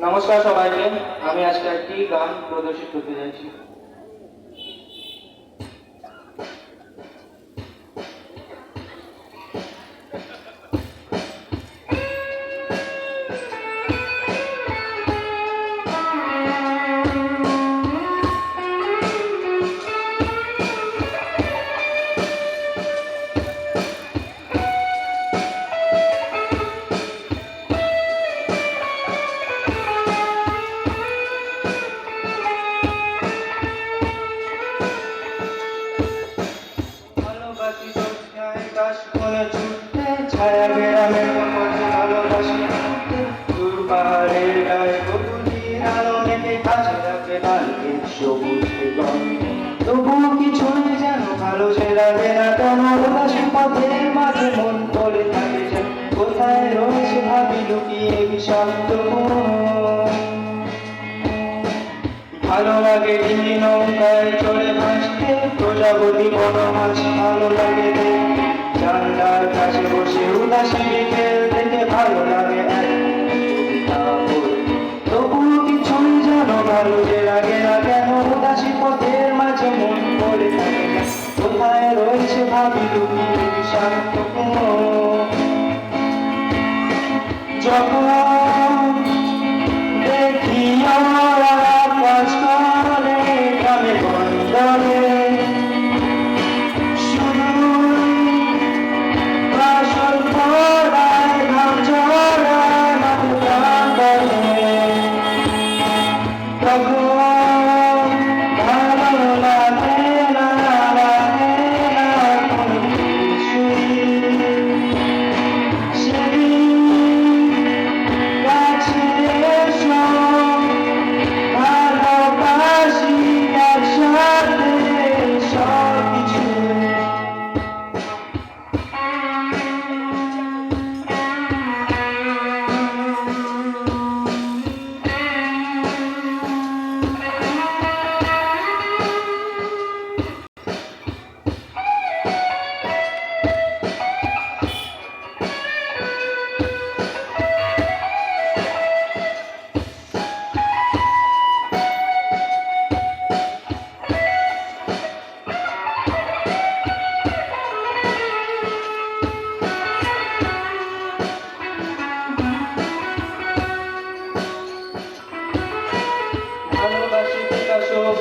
নমস্কার সবাইকে। আমি আজকে একটি গান প্রদর্শিত করতে যাচ্ছি। ছায়া গ্রামের মধ্যে ভালোবাসি দূর পাহাড়ের গায়ে বকুলির আলো মেঘে কাছে রাখে ডালকে সবুজ দিগন্তে। তবুও কিছুই যেন ভালো সে লাগে না, কেন উদাসী পথের মাঝে মন পড়ে থাকে যে কোথায় রয়েছে ভাবি লুকিয়ে বিষাক্ত মন। ভালো লাগে ডিঙি নৌকায় চড়ে ভাসতে প্রজাপতি বনমাছ ভালো লাগে দেখতে, জানলার কাছে বসে উদাসী বিকেল থেকে ভালো লাগে তবুও কিছুই যেন ভালো যে লাগে না, কেন উদাসী পথের মাঝে মন পড়ে থাকে কোথায় রয়েছে ভাবি লুকিয়ে বিষাক্ত যখন দেখি আমার আকাশ করে গ্রামে বন্দরে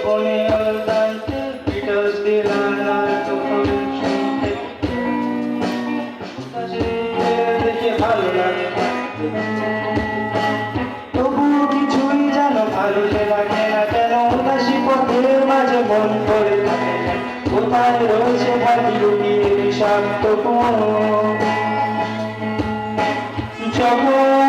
বনে আলতাইতে বিটাস দিলাম না তখন শুনতে দেখে ভালো লাগে, তবুও কিছুই যেন ভালো সে লাগে না, কেন উদাসী পথের মাঝে মন পড়ে থাকে কোথায় রয়েছে ভাবি লুকিয়ে বিষাক্ত যখন